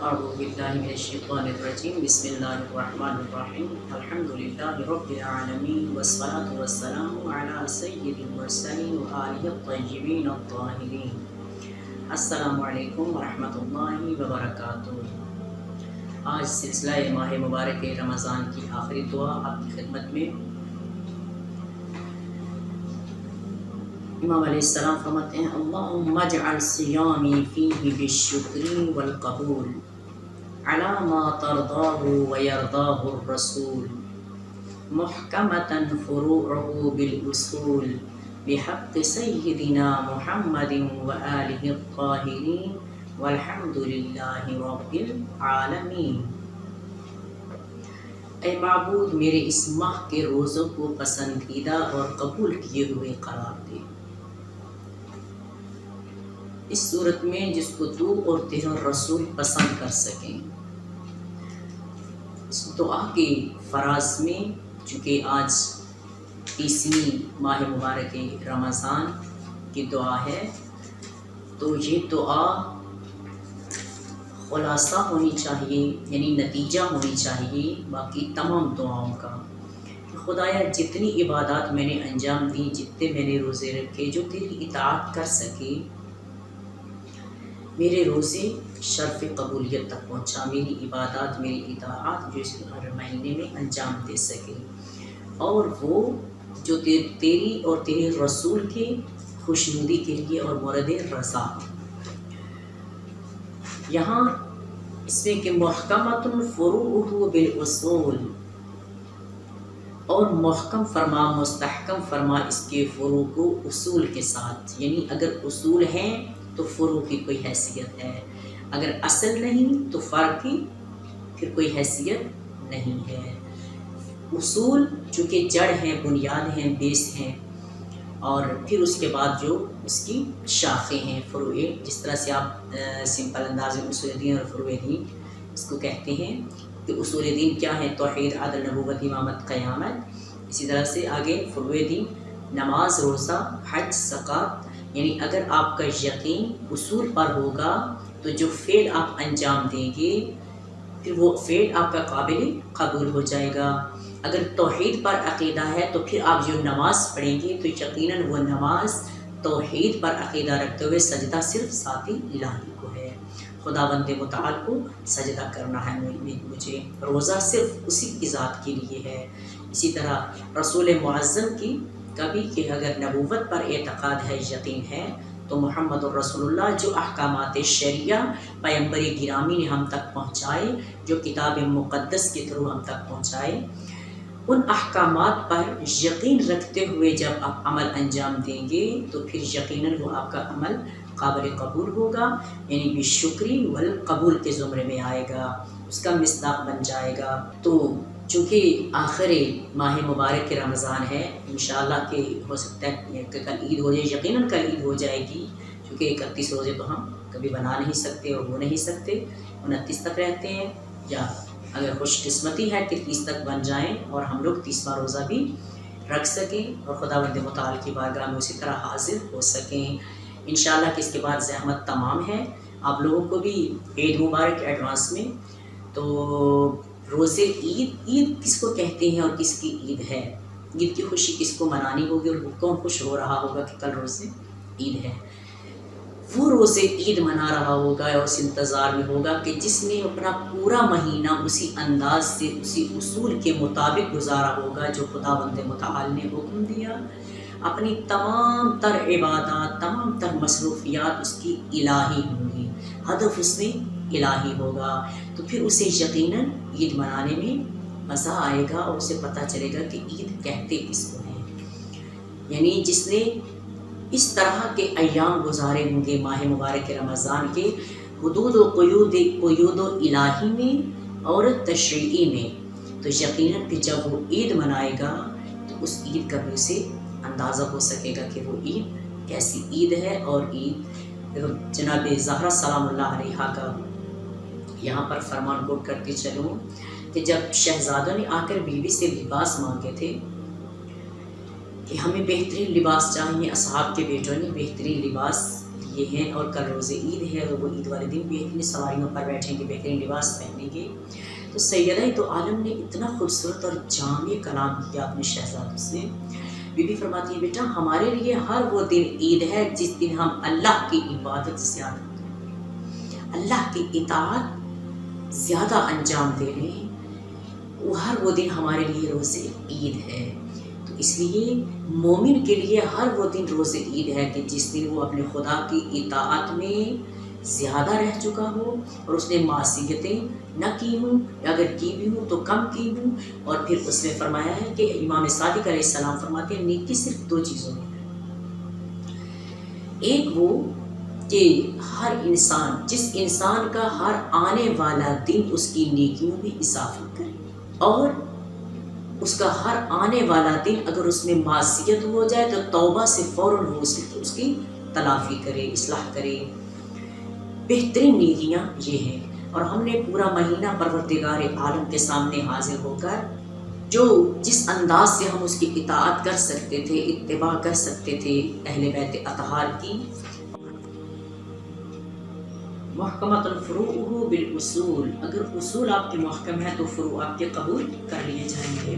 أعوذ بالله من الشيطان الرجيم بسم الله الرحمن الرحيم الحمد لله رب العالمين والصلاة والسلام على سيد المرسلين وآله الطيبين الطاهرين السلام علیکم ورحمۃ اللہ وبرکاتہ۔ آج سلسلہ ماہ مبارک رمضان کی آخری دعا آپ کی خدمت میں۔ امام علیہ السلام فرماتے ہیں اللہم اجعل صیامی فیہ بالشکر والقبول علی ما ترضاہ ویرضاہ الرسول محکمۃ فروعہ بالاصول بحق سیدنا محمد وآلہ الطاہرین والحمد للہ رب العالمین۔ اے معبود میرے اس ماہ کے روزوں کو پسندیدہ اور قبول کیے ہوئے قرار دے، اس صورت میں جس کو تو اور تیرا رسول پسند کر سکیں۔ اس دعا کے فراز میں چونکہ آج 30ویں ماہ مبارک رمضان کی دعا ہے، تو یہ دعا خلاصہ ہونی چاہیے، یعنی نتیجہ ہونی چاہیے باقی تمام دعاؤں کا کہ خدایا جتنی عبادات میں نے انجام دی، جتنے میں نے روزے رکھے جو تیری اطاعت کر سکے، میرے روزے شرف قبولیت تک پہنچا، میری عبادات میری اطاعت جو اس ہر مہینے میں انجام دے سکے، اور وہ جو تیری اور تیرے رسول کے خوشنودی کے لیے اور مورد رضا۔ یہاں اس میں کہ محکمۃ فروعہ بالاصول، اور محکم فرما مستحکم فرما اس کے فروع کو اصول کے ساتھ، یعنی اگر اصول ہیں تو فروع کی کوئی حیثیت ہے، اگر اصل نہیں تو فرع کی پھر کوئی حیثیت نہیں ہے۔ اصول چونکہ جڑ ہیں، بنیاد ہیں، بیس ہیں، اور پھر اس کے بعد جو اس کی شاخیں ہیں، فروع، جس طرح سے آپ سمپل انداز میں اصول دین اور فروع دین اس کو کہتے ہیں کہ اصول دین کیا ہے؟ توحید، عدل، نبوت، امامت، قیامت۔ اسی طرح سے آگے فروع دین نماز، روزہ، حج، زکوٰۃ، یعنی اگر آپ کا یقین اصول پر ہوگا تو جو فعل آپ انجام دیں گے پھر وہ فعل آپ کا قابل قبول ہو جائے گا۔ اگر توحید پر عقیدہ ہے تو پھر آپ جو نماز پڑھیں گے تو یقیناً وہ نماز توحید پر عقیدہ رکھتے ہوئے سجدہ صرف ذات الہی کو ہے، خداوند متعال کو سجدہ کرنا ہے مجھے، روزہ صرف اسی کی ذات کے لیے ہے۔ اسی طرح رسول معظم کی کبھی کہ اگر نبوت پر اعتقاد ہے، یقین ہے، تو محمد الرسول اللہ جو احکامات شریعہ پیغمبر گرامی نے ہم تک پہنچائے، جو کتاب مقدس کے تھرو ہم تک پہنچائے، ان احکامات پر یقین رکھتے ہوئے جب آپ عمل انجام دیں گے تو پھر یقیناً وہ آپ کا عمل قابل قبول ہوگا، یعنی بالشکری والقبول کے زمرے میں آئے گا، اس کا مصداق بن جائے گا۔ تو چونکہ آخر ماہ مبارک رمضان ہے، انشاءاللہ کہ ہو سکتا ہے کہ کل عید ہو جائے، یقیناً کل عید ہو جائے گی، کیونکہ 31 روزے تو ہم کبھی بنا نہیں سکتے اور ہو نہیں سکتے، 29 تک رہتے ہیں، یا اگر خوش قسمتی ہے کہ 30 تک بن جائیں اور ہم لوگ 30واں روزہ بھی رکھ سکیں اور خداوند متعال کی بارگاہ میں اسی طرح حاضر ہو سکیں۔ انشاءاللہ کہ اس کے بعد زحمت تمام ہے۔ آپ لوگوں کو بھی عید مبارک ایڈوانس میں۔ تو روزے عید کس کو کہتے ہیں اور کس کی عید ہے؟ عید کی خوشی کس کو منانی ہوگی اور کون خوش ہو رہا ہوگا کہ کل روزے عید ہے؟ وہ روزے عید منا رہا ہوگا اور اس انتظار میں ہوگا کہ جس نے اپنا پورا مہینہ اسی انداز سے اسی اصول کے مطابق گزارا ہوگا جو خداوند متعال نے حکم دیا، اپنی تمام تر عبادات، تمام تر مصروفیات اس کی الہی ہوں گی، ہدف اس میں الہی ہوگا، تو پھر اسے یقیناً عید منانے میں مزہ آئے گا اور اسے پتہ چلے گا کہ عید کہتے کس کو ہیں۔ یعنی جس نے اس طرح کے ایام گزارے ہوں گے ماہ مبارک رمضان کے حدود و قیود و الہی میں اور تشریعی میں، تو یقیناً کہ جب وہ عید منائے گا تو اس عید کا بھی اسے اندازہ ہو سکے گا کہ وہ عید کیسی عید ہے۔ اور عید جناب زہرا سلام اللہ علیہا کا یہاں پر فرمان کوٹ کرتے چلوں کہ جب شہزادوں نے آ کر بیوی سے لباس مانگے تھے کہ ہمیں بہترین لباس چاہیے، اصحاب کے بیٹوں نے بہترین لباس یہ ہیں، اور کل روز عید ہے اور وہ عید والے دن بھی اتنی سواریوں پر بیٹھیں گے، بہترین لباس پہنیں گے۔ تو سیدہ تو عالم نے اتنا خوبصورت اور جامع کلام کیا اپنے شہزادوں سے۔ بی بی فرماتی ہے بیٹا ہمارے لیے ہر وہ دن عید ہے جس دن ہم اللہ کی عبادت زیادہ کریں، اللہ کی اطاعت زیادہ انجام دے لیں، وہ ہر وہ دن ہمارے لیے روز عید ہے۔ تو اس لیے مومن کے لیے ہر وہ دن روز عید ہے کہ جس دن وہ اپنے خدا کی اطاعت میں زیادہ رہ چکا ہو اور اس نے معصیتیں نہ کی ہوں، یا اگر کی بھی ہوں تو کم کی ہوں۔ اور پھر اس نے فرمایا ہے کہ امام صادق علیہ السلام فرماتے ہیں نیکی صرف دو چیزوں میں ہے، ایک وہ کہ ہر انسان، جس انسان کا ہر آنے والا دن اس کی نیکیوں میں اضافہ کرے، اور اس کا ہر آنے والا دن اگر اس میں معصیت ہو جائے تو توبہ سے فوراً وہ اس کی تلافی کرے، اصلاح کرے۔ بہترین نیکیاں یہ ہیں، اور ہم نے پورا مہینہ پروردگار عالم کے سامنے حاضر ہو کر جس انداز سے ہم اس کی اطاعت کر سکتے تھے، اتباع کر سکتے تھے اہل بیت اطہار کی۔ محکمۃ الفروع بالاصول، اگر اصول آپ کے محکم ہیں تو فروع آپ کے قبول کر لیے جائیں گے۔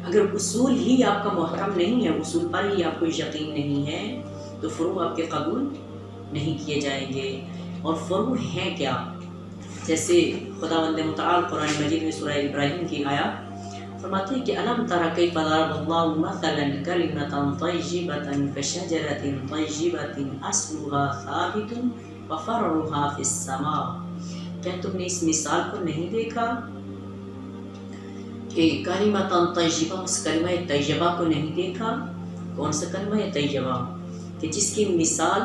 اگر اصول ہی آپ کا محکم نہیں ہے، اصول پر ہی آپ کو یقین نہیں ہے، تو فروع آپ کے قبول نہیں کیے جائیں گے۔ اور فروع ہیں کیا؟ جیسے خداوند متعال قرآن مجید میں سورہ ابراہیم کی آیات فرماتے ہیں کہ الم تر کیف ضرب اللہ مثلا کلمۃ طیبۃ کشجرۃ طیبۃ اصلها ثابت وفرعها فی السماء، کیا تم نے اس مثال کو نہیں دیکھا کہ کلمۃ طیبہ، اس کلمہ طیبہ کو نہیں دیکھا؟ کون سا کلمہ طیبہ؟ کہ جس کی مثال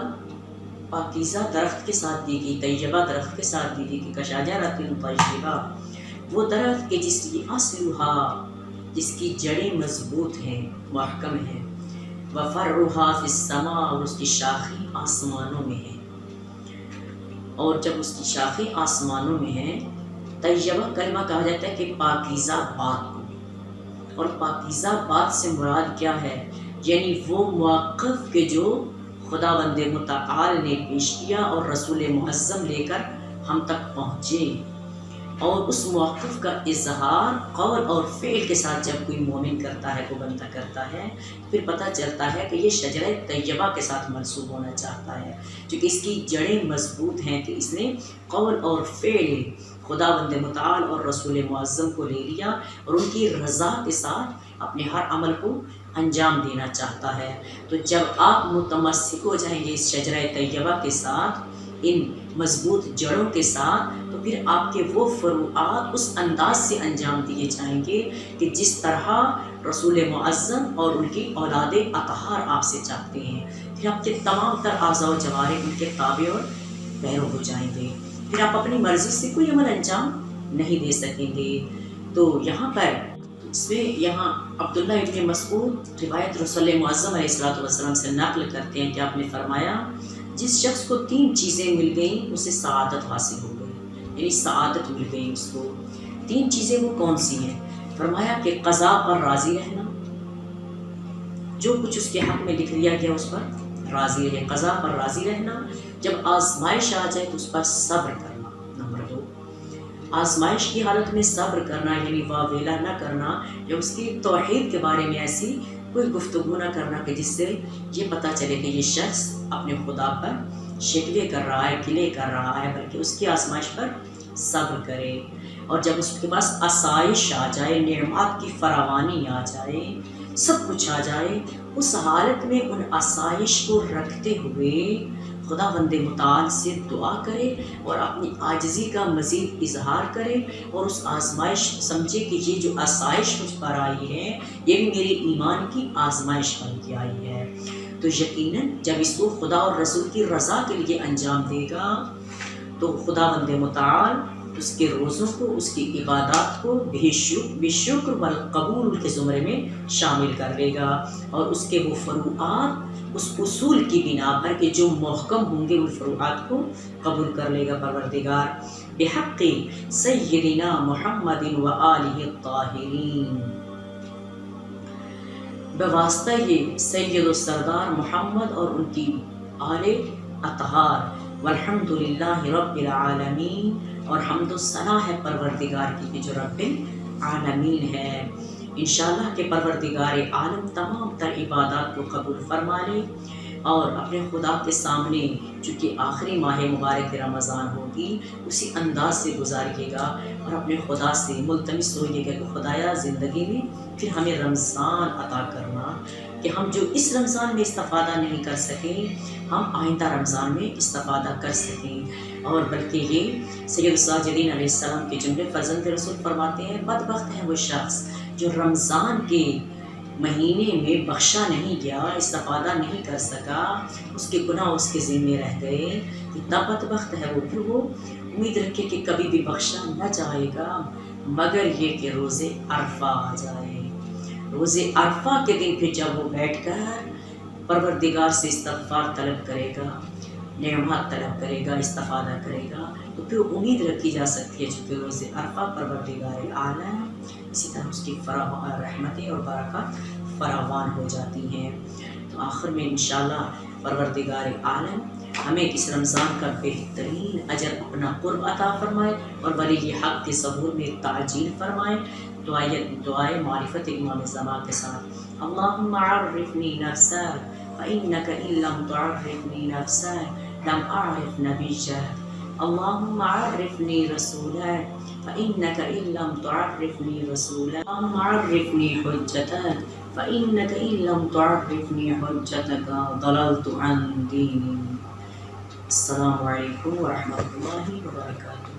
پاکیزہ درخت کے ساتھ دی گئی، طیبہ درخت کے ساتھ دی گئی کہ کشجرۃ طیبہ، وہ درخت کہ جس کی اصلھا، جس کی جڑیں مضبوط ہیں، محکم ہیں، وفرعھا فی السماء، اور اس کی شاخیں آسمانوں میں ہیں۔ اور جب اس کی شاخیں آسمانوں میں ہیں، طیبہ کلمہ کہا جاتا ہے کہ پاکیزہ بات کو، اور پاکیزہ بات سے مراد کیا ہے؟ یعنی وہ موقف کہ جو خداوند متعال نے پیش کیا اور رسول معظم لے کر ہم تک پہنچے، اور اس موقف کا اظہار قول اور فعل کے ساتھ جب کوئی مومن کرتا ہے، کو بندہ کرتا ہے، پھر پتہ چلتا ہے کہ یہ شجرہ طیبہ کے ساتھ منسوب ہونا چاہتا ہے، کیونکہ اس کی جڑیں مضبوط ہیں کہ اس نے قول اور فعل خداوند متعال اور رسول معظم کو لے لیا اور ان کی رضا کے ساتھ اپنے ہر عمل کو انجام دینا چاہتا ہے۔ تو جب آپ متمسک ہو جائیں گے اس شجرہ طیبہ کے ساتھ، ان مضبوط جڑوں کے ساتھ، تو پھر آپ کے وہ فروعات اس انداز سے انجام دیے جائیں گے کہ جس طرح رسول معظم اور ان کی اولاد اطہار آپ سے چاہتے ہیں۔ پھر آپ کے تمام تر اعضاء و جوارح ان کے تابع اور پیرو ہو جائیں گے، پھر آپ اپنی مرضی سے کوئی عمل انجام نہیں دے سکیں گے۔ تو یہاں پر اس میں یہاں عبداللہ ابن مسعود روایت رسول معظم علیہ السلام سے نقل کرتے ہیں کہ آپ نے فرمایا جس شخص کو 3 چیزیں مل گئیں اسے سعادت حاصل ہو گئی، یعنی سعادت مل گئی اس کو۔ 3 چیزیں وہ کون سی ہیں؟ فرمایا کہ قضا پر راضی رہنا، جو کچھ اس کے حق میں لکھ دیا گیا اس پر راضی رہے، قضا پر راضی رہنا، جب آزمائش آ جائے تو اس پر صبر کرنا۔ نمبر 2، آزمائش کی حالت میں صبر کرنا، یعنی واویلا نہ کرنا، یا اس کی توحید کے بارے میں ایسی کوئی گفتگو نہ کرنا کہ جس سے یہ پتہ چلے کہ یہ شخص اپنے خدا پر شکوے کر رہا ہے، گلے کر رہا ہے، بلکہ اس کی آزمائش پر صبر کرے۔ اور جب اس کے پاس آسائش آ جائے، نعمات کی فراوانی آ جائے، سب کچھ آ جائے، اس حالت میں ان آسائش کو رکھتے ہوئے خداوند متعال سے دعا کرے اور اپنی عاجزی کا مزید اظہار کرے، اور اس آزمائش سمجھے کہ یہ جو آسائش مجھ پر آئی ہے یہ بھی میرے ایمان کی آزمائش بن کے آئی ہے۔ تو یقیناً جب اس کو خدا اور رسول کی رضا کے لیے انجام دے گا تو خداوند متعال اس کے روزوں کو، اس کی عبادات کو بے شکر والقبول کے زمرے میں شامل کر لے گا، اور اس کے وہ فروعات اس اصول کی بنا پر کہ جو محکم ہوں گے ان فروعات کو قبول کر لے گا پروردگار۔ بحق سیدنا محمد و آلہ الطاہرین، بواسطہ یہ سید و سردار محمد اور ان کی آل اطہار والحمدللہ رب العالمین، اور حمد و ثنا ہے پروردگار کی کہ جو رب العالمین ہے۔ انشاءاللہ کہ پروردگار عالم تمام تر عبادات کو قبول فرما لے اور اپنے خدا کے سامنے چونکہ آخری ماہ مبارک رمضان ہوگی اسی انداز سے گزاریے گا اور اپنے خدا سے ملتمس ہوئیے گا کہ خدایا زندگی میں پھر ہمیں رمضان عطا کرنا کہ ہم جو اس رمضان میں استفادہ نہیں کر سکیں ہم آئندہ رمضان میں استفادہ کر سکیں۔ اور بلکہ یہ سید الساجدین علیہ السلام کے جملے فرزند رسول فرماتے ہیں، بدبخت ہے وہ شخص جو رمضان کے مہینے میں بخشا نہیں گیا، استفادہ نہیں کر سکا، اس کے گناہ اس کے ذمے رہ گئے، اتنا بدبخت ہے وہ۔ پھر وہ امید رکھے کہ کبھی بھی بخشا نہ جائے گا مگر یہ کہ روز عرفہ آ جائے۔ روز عرفہ کے دن پھر جب وہ بیٹھ کر پروردگار سے استغفار طلب کرے گا، نعمت طلب کرے گا، استفادہ کرے گا، تو پھر امید رکھی جا سکتی ہے چونکہ روز عرفہ پروردگار عالم اسی طرح اس کی رحمتیں اور برکات فراوان ہو جاتی ہیں۔ تو آخر میں انشاءاللہ پروردگار عالم ہمیں اس رمضان کا بہترین اجر اپنا قرب عطا فرمائے اور ولی حق کے ظہور میں تعجیل فرمائے۔ دعائے معرفت امام زمان کے ساتھ، اللہم عرفنی نفسک فإنک ان لم تعرفنی نفسک لم اعرف نبیک، اللہم عرفنی رسولک فإنک ان لم تعرفنی رسولک، اللہم عرفنی حجتک فإنک ان لم تعرفنی حجتک ضللت عن دینی۔ السلام علیکم ورحمۃ اللہ وبرکاتہ۔